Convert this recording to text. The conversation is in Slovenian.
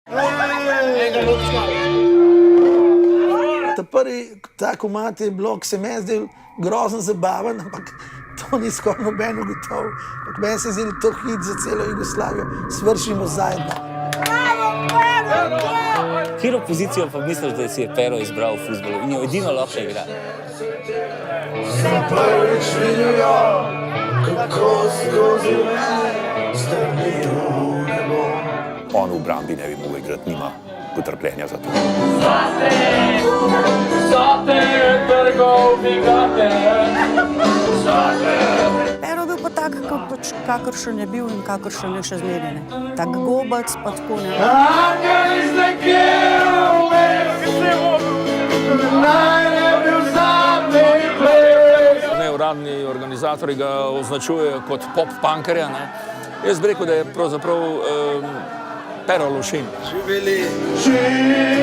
Ta prvi ta komad je bilo, ki se meni zdel grozen zabaven, ampak to ni skoraj noben ugotovil. Ampak meni se je zdel to hit za celo Jugoslavijo. Svršimo zajedno. Katero pozicijo pa misliš, da si je Pero izbral v fuzbolu in jo edino lahko igra? Prvič vidijo, kako skozi mene strmijo nebo. On v brambi ne bi mogel igrati, nima potrpljenja za to. Pero je bil pa tak, kakršen je bil in kakršen je še zmeraj. Tak gobac pa tako ne. Neuradni organizatorji ga označujejo kot pop-punkerja. Jaz bi rekel, da je pravzaprav Pero Lovšin. Živeli, živeli.